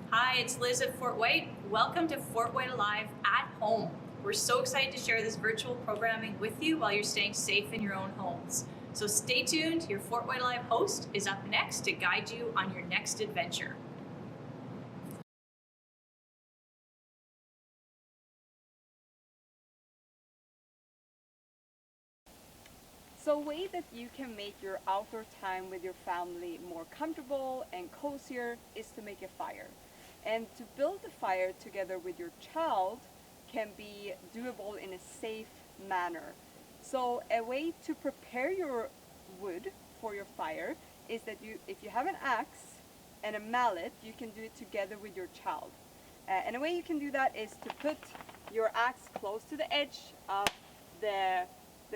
Hi, it's Liz at Fort White. Welcome to Fort White Alive at Home. We're so excited to share this virtual programming with you while you're staying safe in your own homes. So stay tuned. Your Fort White Alive host is up next to guide you on your next adventure. So a way that you can make your outdoor time with your family more comfortable and cozier is to make a fire. And to build a fire together with your child can be doable in a safe manner. So a way to prepare your wood for your fire is that if you have an axe and a mallet, you can do it together with your child. And a way you can do that is to put your axe close to the edge of the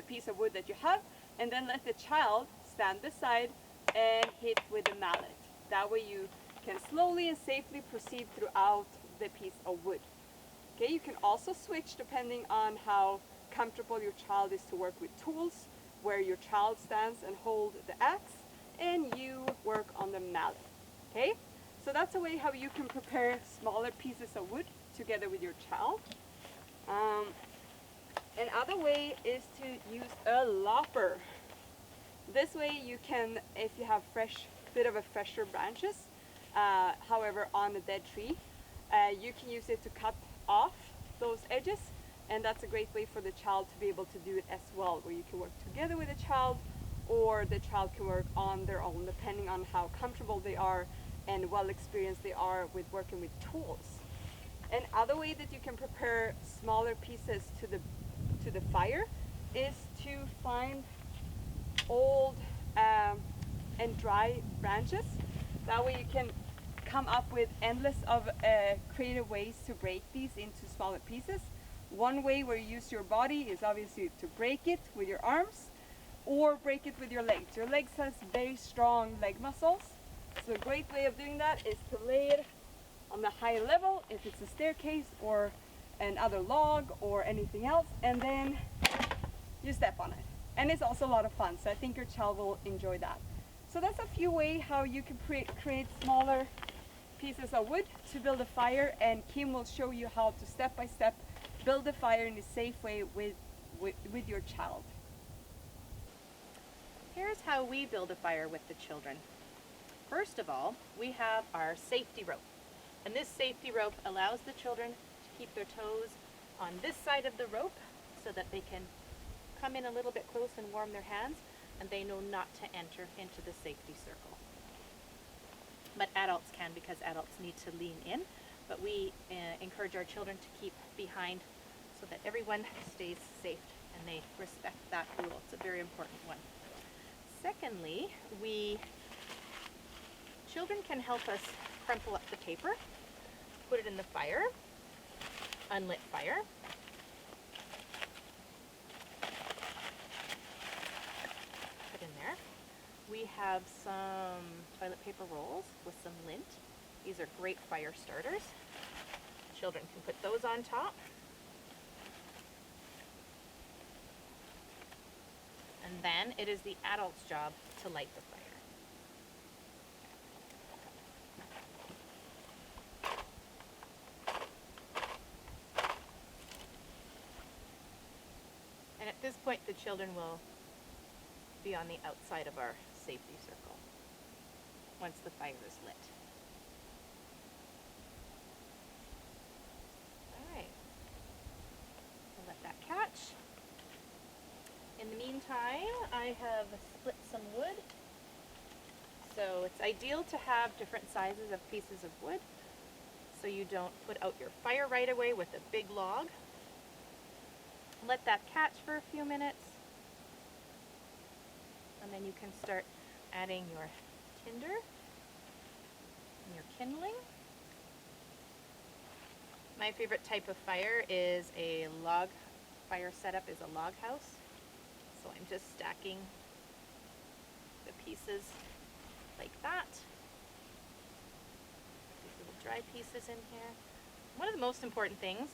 piece of wood that you have, and then let the child stand beside and hit with the mallet. That way you can slowly and safely proceed throughout the piece of wood. Okay, you can also switch depending on how comfortable your child is to work with tools, where your child stands and hold the axe and you work on the mallet. Okay, so that's a way how you can prepare smaller pieces of wood together with your child. Another way is to use a lopper. This way you can, if you have bit of a fresher branches, however on a dead tree, you can use it to cut off those edges, and that's a great way for the child to be able to do it as well, where you can work together with the child, or the child can work on their own, depending on how comfortable they are and well experienced they are with working with tools. Another way that you can prepare smaller pieces to the fire is to find old and dry branches. That way you can come up with endless of creative ways to break these into smaller pieces. One way where you use your body is obviously to break it with your arms or break it with your legs. Your legs has very strong leg muscles, so a great way of doing that is to lay it on the high level, if it's a staircase or another log or anything else, and then you step on it. And it's also a lot of fun, so I think your child will enjoy that. So that's a few ways how you can create smaller pieces of wood to build a fire, and Kim will show you how to step by step build a fire in a safe way with your child. Here's how we build a fire with the children. First of all, we have our safety rope. And this safety rope allows the children to keep their toes on this side of the rope so that they can come in a little bit close and warm their hands, and they know not to enter into the safety circle. But adults can, because adults need to lean in, but we encourage our children to keep behind so that everyone stays safe and they respect that rule. It's a very important one. Secondly, children can help us crumple up the paper, put it in the fire, unlit fire. Put in there. We have some toilet paper rolls with some lint. These are great fire starters. Children can put those on top. And then it is the adult's job to light the fire. And at this point, the children will be on the outside of our safety circle once the fire is lit. All right, we'll let that catch. In the meantime, I have split some wood. So it's ideal to have different sizes of pieces of wood so you don't put out your fire right away with a big log. Let that catch for a few minutes, and then you can start adding your tinder and your kindling. My favorite type of fire is a log fire setup, is a log house. So I'm just stacking the pieces like that. These little dry pieces in here. One of the most important things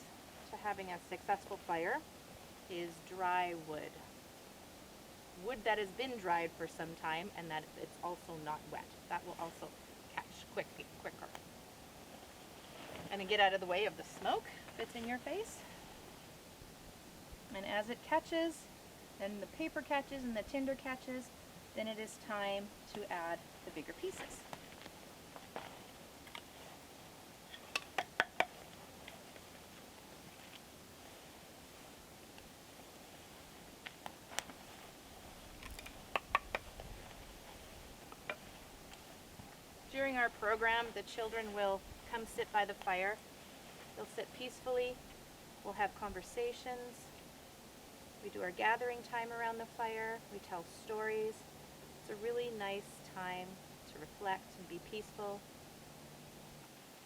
to having a successful fire is dry wood. Wood that has been dried for some time and that it's also not wet. That will also catch quicker. Gonna get out of the way of the smoke if it's in your face. And as it catches, and the paper catches and the tinder catches, then it is time to add the bigger pieces. During our program, the children will come sit by the fire. They'll sit peacefully. We'll have conversations. We do our gathering time around the fire. We tell stories. It's a really nice time to reflect and be peaceful.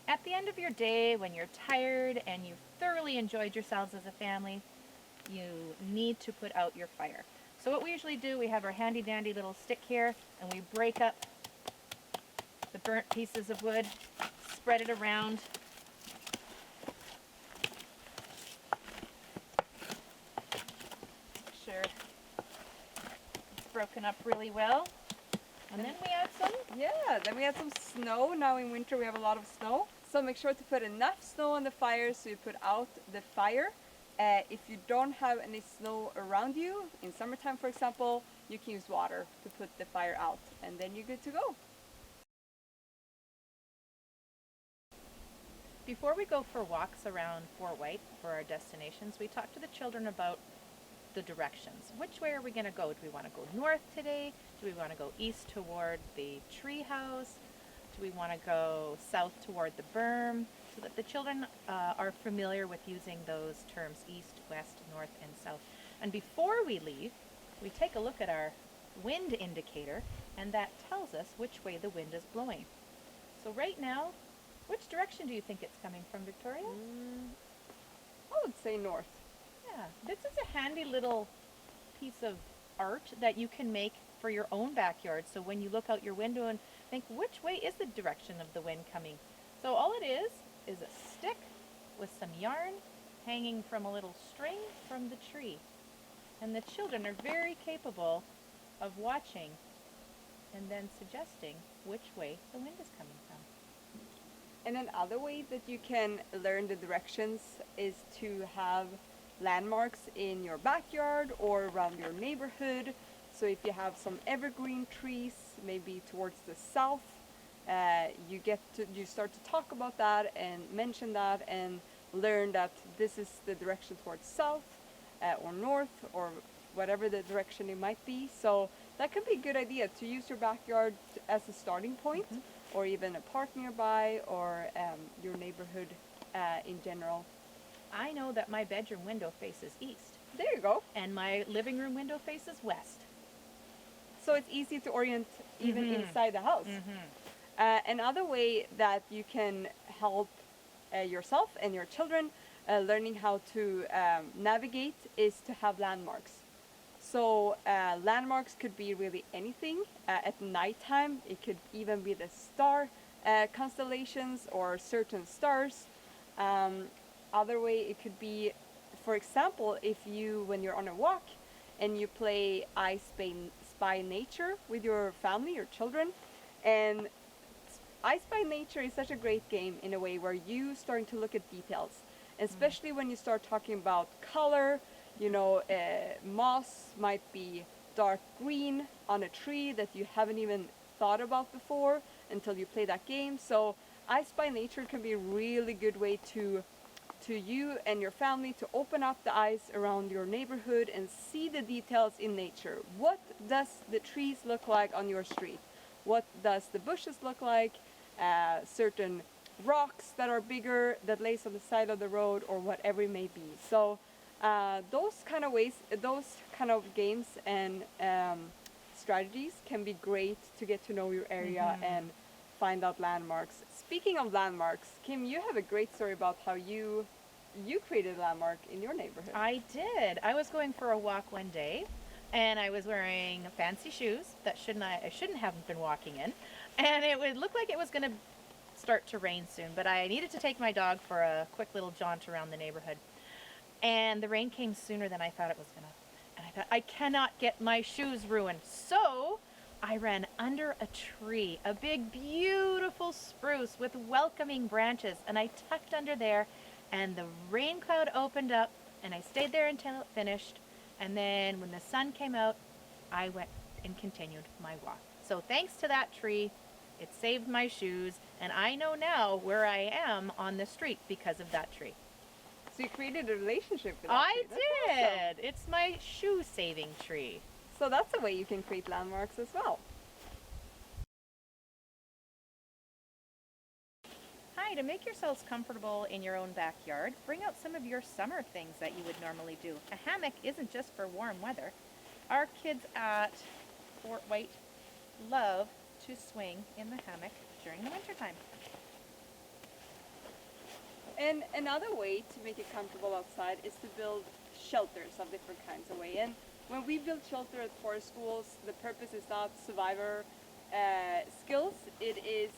At the end of your day, when you're tired and you've thoroughly enjoyed yourselves as a family, you need to put out your fire. So what we usually do, we have our handy dandy little stick here, and we break up the burnt pieces of wood, spread it around. Make sure it's broken up really well. And then we add some. Yeah, then we add some snow. Now in winter we have a lot of snow. So make sure to put enough snow on the fire so you put out the fire. If you don't have any snow around you, in summertime for example, you can use water to put the fire out, and then you're good to go. Before we go for walks around Fort White for our destinations, we talk to the children about the directions. Which way are we going to go? Do we want to go north today? Do we want to go east toward the tree house? Do we want to go south toward the berm? So that the children are familiar with using those terms east, west, north, and south. And before we leave, we take a look at our wind indicator, and that tells us which way the wind is blowing. So right now, which direction do you think it's coming from, Victoria? I would say north. Yeah, this is a handy little piece of art that you can make for your own backyard. So when you look out your window and think, which way is the direction of the wind coming? So all it is a stick with some yarn hanging from a little string from the tree. And the children are very capable of watching and then suggesting which way the wind is coming from. And another way that you can learn the directions is to have landmarks in your backyard or around your neighborhood. So if you have some evergreen trees, maybe towards the south, you start to talk about that and mention that and learn that this is the direction towards south or north or whatever the direction it might be. So that can be a good idea to use your backyard as a starting point. Or even a park nearby, or your neighborhood in general. I know that my bedroom window faces east. There you go. And my living room window faces west. So it's easy to orient even inside the house. Another way that you can help yourself and your children learning how to navigate is to have landmarks. So landmarks could be really anything. At nighttime, it could even be the star constellations or certain stars. Other way, it could be, for example, if you, when you're on a walk and you play I Spy Nature with your family, your children, and I Spy Nature is such a great game in a way where you starting to look at details, especially when you start talking about color. You know, moss might be dark green on a tree that you haven't even thought about before until you play that game. So I Spy Nature can be a really good way to you and your family to open up the eyes around your neighborhood and see the details in nature. What does the trees look like on your street? What does the bushes look like? Certain rocks that are bigger that lays on the side of the road or whatever it may be. So those kind of ways, those kind of games and strategies can be great to get to know your area and find out landmarks. Speaking of landmarks, Kim, you have a great story about how you created a landmark in your neighborhood. I did. I was going for a walk one day, and I was wearing fancy shoes that I shouldn't have been walking in, and it would look like it was going to start to rain soon, but I needed to take my dog for a quick little jaunt around the neighborhood. And the rain came sooner than I thought it was going to. And I thought, I cannot get my shoes ruined. So I ran under a tree, a big, beautiful spruce with welcoming branches, and I tucked under there, and the rain cloud opened up, and I stayed there until it finished, and then when the sun came out, I went and continued my walk. So thanks to that tree, it saved my shoes, and I know now where I am on the street because of that tree. So you created a relationship with that I tree. That's awesome. did! It's my shoe-saving tree. So that's a way you can create landmarks as well. Hi, to make yourselves comfortable in your own backyard, bring out some of your summer things that you would normally do. A hammock isn't just for warm weather. Our kids at Fort White love to swing in the hammock during the wintertime. And another way to make it comfortable outside is to build shelters of different kinds of way. And when we build shelter at forest schools, the purpose is not survivor skills, it is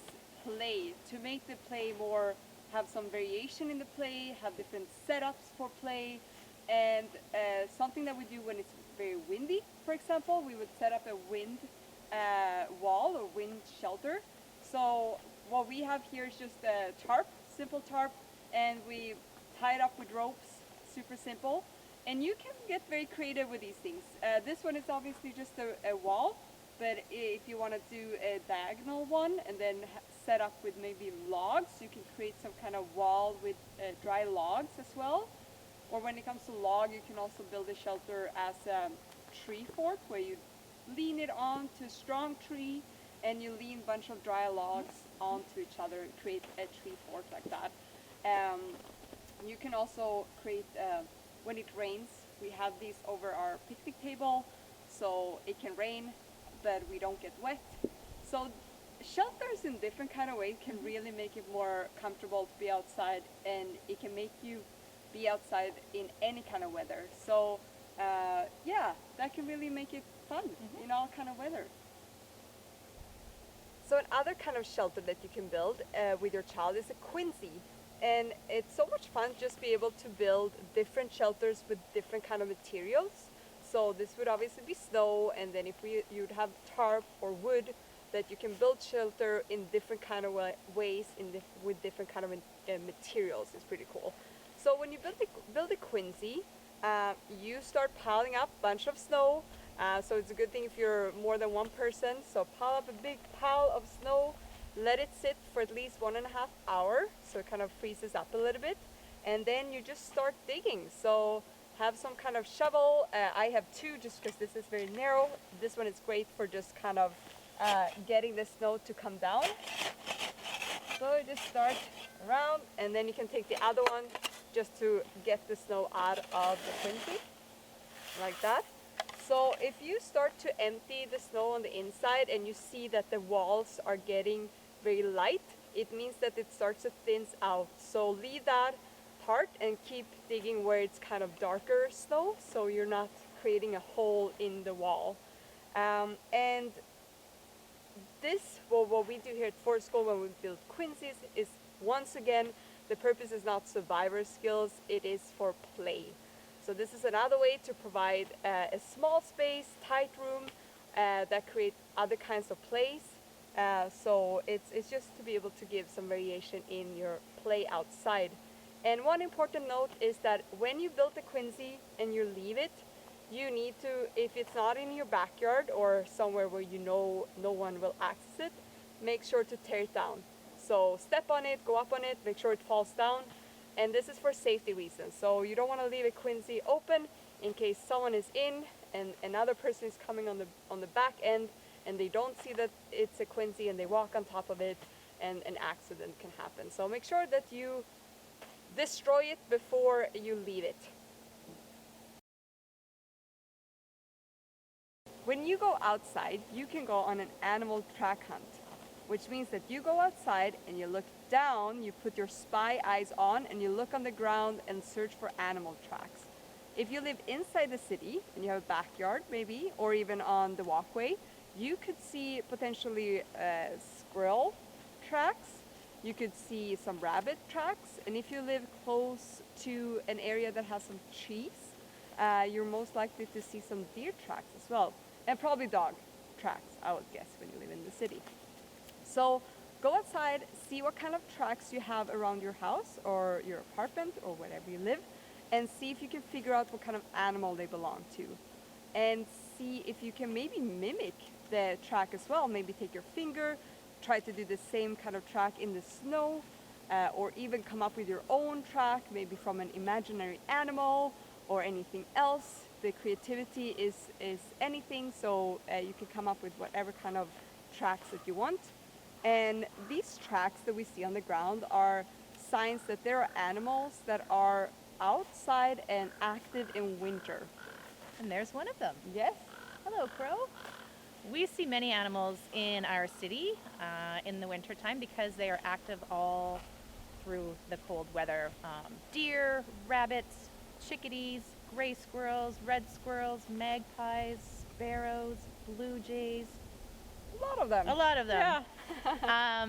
play, to make the play more, have some variation in the play, have different setups for play. And something that we do when it's very windy, for example, we would set up a wind wall or wind shelter. So what we have here is just a tarp, simple tarp, and we tie it up with ropes, super simple. And you can get very creative with these things. This one is obviously just a wall, but if you want to do a diagonal one and then set up with maybe logs, you can create some kind of wall with dry logs as well. Or when it comes to log, you can also build a shelter as a tree fort, where you lean it onto a strong tree and you lean a bunch of dry logs onto each other and create a tree fort like that. You can also create, when it rains, we have these over our picnic table, so it can rain, but we don't get wet. So shelters in different kind of ways can really make it more comfortable to be outside, and it can make you be outside in any kind of weather. So yeah, that can really make it fun in all kind of weather. So another kind of shelter that you can build with your child is a quincy. And it's so much fun just be able to build different shelters with different kind of materials. So this would obviously be snow, and then if you'd have tarp or wood, that you can build shelter in different kind of ways with different kind of materials. Is pretty cool. So when you build a quincy, you start piling up a bunch of snow. So it's a good thing if you're more than one person. So pile up a big pile of snow, let it sit for at least 1.5 hours, so it kind of freezes up a little bit, and then you just start digging. So have some kind of shovel. I have two just because this is very narrow. This one is great for just kind of getting the snow to come down. So you just start around, and then you can take the other one just to get the snow out of the quincy, like that. So if you start to empty the snow on the inside and you see that the walls are getting very light, it means that it starts to thin out. So leave that part and keep digging where it's kind of darker snow, so you're not creating a hole in the wall. And this, well, what we do here at Forest School when we build quincies is, once again, the purpose is not survivor skills, it is for play. So this is another way to provide a small space, tight room that create other kinds of plays. So it's just to be able to give some variation in your play outside. And one important note is that when you build a quincy and you leave it, you need to, if it's not in your backyard or somewhere where you know no one will access it, make sure to tear it down. So step on it, go up on it, make sure it falls down. And this is for safety reasons. So you don't want to leave a quincy open in case someone is in and another person is coming on the back end and they don't see that it's a quincy and they walk on top of it and an accident can happen. So make sure that you destroy it before you leave it. When you go outside, you can go on an animal track hunt, which means that you go outside and you look down, you put your spy eyes on, and you look on the ground and search for animal tracks. If you live inside the city and you have a backyard maybe, or even on the walkway, you could see potentially squirrel tracks, you could see some rabbit tracks, and if you live close to an area that has some trees, you're most likely to see some deer tracks as well, and probably dog tracks. I would guess, when you live in the city. So go outside, see what kind of tracks you have around your house or your apartment or wherever you live, and see if you can figure out what kind of animal they belong to. And see if you can maybe mimic the track as well. Maybe take your finger, try to do the same kind of track in the snow, or even come up with your own track, maybe from an imaginary animal or anything else. The creativity is anything, so you can come up with whatever kind of tracks that you want. And these tracks that we see on the ground are signs that there are animals that are outside and active in winter. And there's one of them. Yes. Hello, Crow. We see many animals in our city in the wintertime because they are active all through the cold weather. Deer, rabbits, chickadees, gray squirrels, red squirrels, magpies, sparrows, blue jays. A lot of them. A lot of them. Yeah.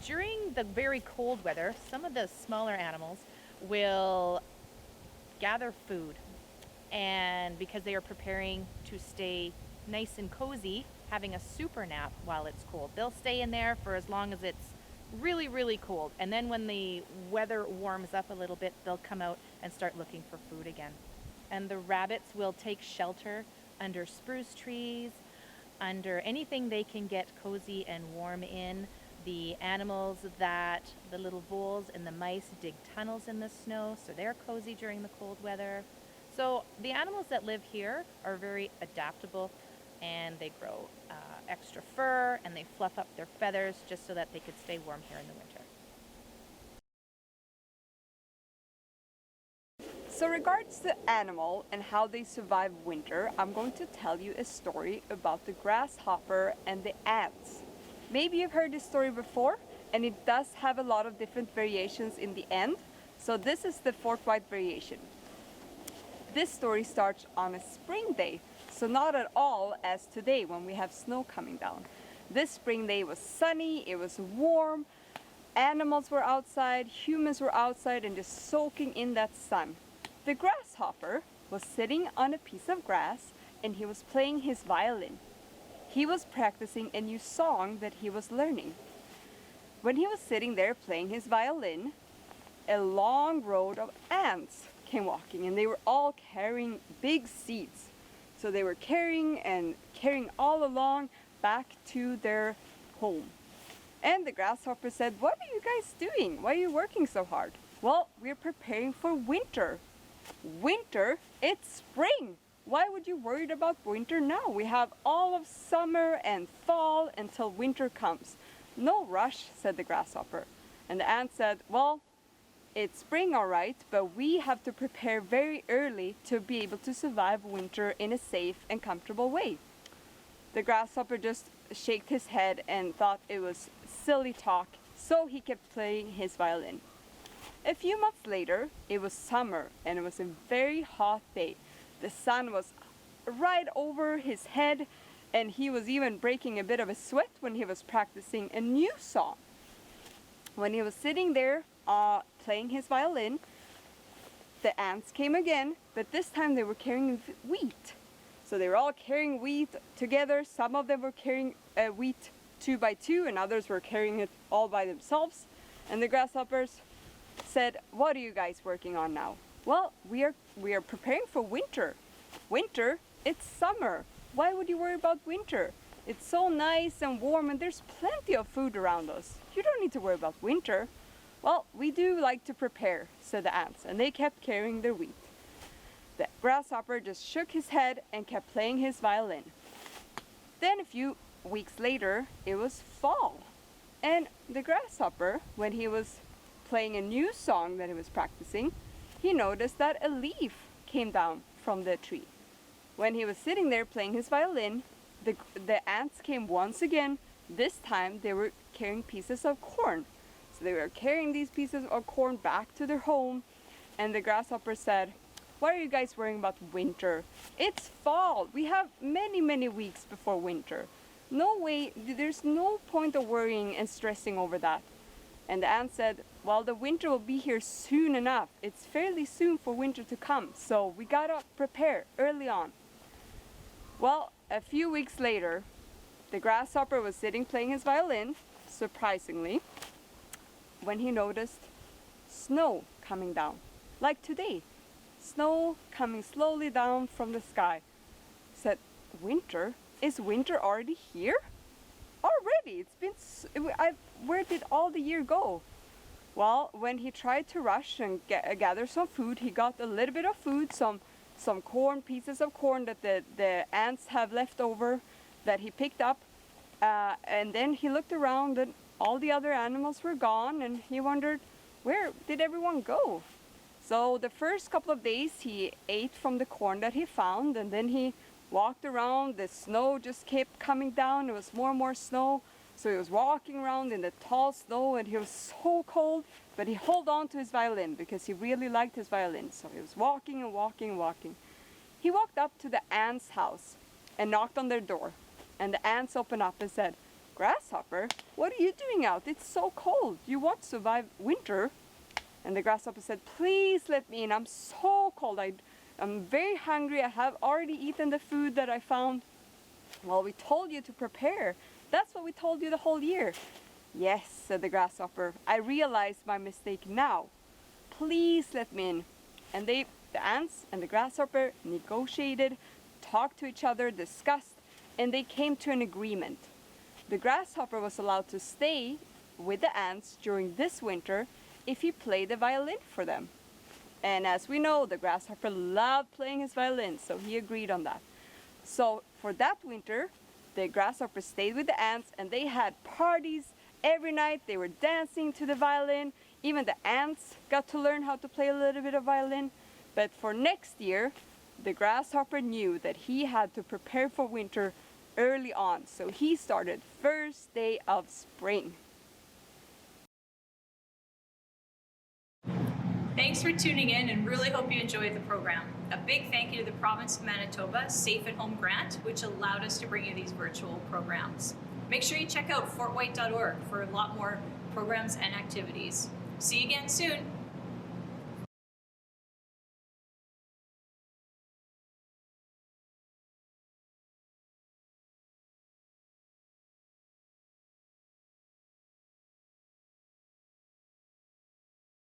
During the very cold weather, some of the smaller animals will gather food, and because they are preparing to stay nice and cozy, having a super nap while it's cold, they'll stay in there for as long as it's really, really cold. And then when the weather warms up a little bit, they'll come out and start looking for food again. And the rabbits will take shelter under spruce trees, under anything they can get cozy and warm in. The animals the little voles and the mice dig tunnels in the snow, so they're cozy during the cold weather. So the animals that live here are very adaptable, and they grow extra fur, and they fluff up their feathers just so that they could stay warm here in the winter. So regards to animal and how they survive winter, I'm going to tell you a story about the grasshopper and the ants. Maybe you've heard this story before, and it does have a lot of different variations in the end. So this is the Fort White variation. This story starts on a spring day, so not at all as today when we have snow coming down. This spring day was sunny, it was warm, animals were outside, humans were outside and just soaking in that sun. The grasshopper was sitting on a piece of grass and he was playing his violin. He was practicing a new song that he was learning. When he was sitting there playing his violin, a long row of ants came walking, and they were all carrying big seeds. So they were carrying all along back to their home. And the grasshopper said, "What are you guys doing? Why are you working so hard?" "Well, we're preparing for winter." "Winter? It's spring. Why would you worry about winter now? We have all of summer and fall until winter comes." "No rush," said the grasshopper. And the ant said, "Well, it's spring all right, but we have to prepare very early to be able to survive winter in a safe and comfortable way." The grasshopper just shook his head and thought it was silly talk, so he kept playing his violin. A few months later, it was summer and it was a very hot day. The sun was right over his head, and he was even breaking a bit of a sweat when he was practicing a new song. When he was sitting there playing his violin, the ants came again, but this time they were carrying wheat. So they were all carrying wheat together. Some of them were carrying wheat 2 by 2, and others were carrying it all by themselves. And the grasshoppers said, "What are you guys working on now?" "Well, we are preparing for winter." "Winter? It's summer. Why would you worry about winter? It's so nice and warm, and there's plenty of food around us. You don't need to worry about winter." "Well, we do like to prepare," said the ants, and they kept carrying their wheat. The grasshopper just shook his head and kept playing his violin. Then a few weeks later, it was fall. And the grasshopper, when he was playing a new song that he was practicing, he noticed that a leaf came down from the tree. When he was sitting there playing his violin, the ants came once again. This time they were carrying pieces of corn. So they were carrying these pieces of corn back to their home, and the grasshopper said, "Why are you guys worrying about winter? It's fall. We have many, many weeks before winter. No way, there's no point of worrying and stressing over that." And the ant said, "Well, the winter will be here soon enough. It's fairly soon for winter to come, so we gotta prepare early on." Well, a few weeks later, the grasshopper was sitting playing his violin, surprisingly, when he noticed snow coming down. Like today, snow coming slowly down from the sky. He said, winter? Is winter already here? Already? It's been, where did all the year go? Well, when he tried to rush and gather some food, he got a little bit of food, some corn, pieces of corn that the ants have left over that he picked up. And then he looked around and all the other animals were gone, and he wondered, where did everyone go? So the first couple of days he ate from the corn that he found, and then he walked around. The snow just kept coming down. There was more and more snow. So he was walking around in the tall snow, and he was so cold, but he held on to his violin because he really liked his violin. So he was walking and walking and walking. He walked up to the ants' house and knocked on their door. And the ants opened up and said, "Grasshopper, what are you doing out? It's so cold. You want to survive winter?" And the grasshopper said, "Please let me in. I'm so cold. I'm very hungry. I have already eaten the food that I found." "Well, we told you to prepare. That's what we told you the whole year." "Yes," said the grasshopper. "I realize my mistake now. Please let me in." And the ants and the grasshopper negotiated, talked to each other, discussed, and they came to an agreement. The grasshopper was allowed to stay with the ants during this winter if he played the violin for them. And as we know, the grasshopper loved playing his violin, so he agreed on that. So for that winter, the grasshopper stayed with the ants, and they had parties every night. They were dancing to the violin. Even the ants got to learn how to play a little bit of violin. But for next year, the grasshopper knew that he had to prepare for winter early on. So he started first day of spring. Thanks for tuning in, and really hope you enjoyed the program. A big thank you to the Province of Manitoba Safe at Home Grant, which allowed us to bring you these virtual programs. Make sure you check out fortwhite.org for a lot more programs and activities. See you again soon.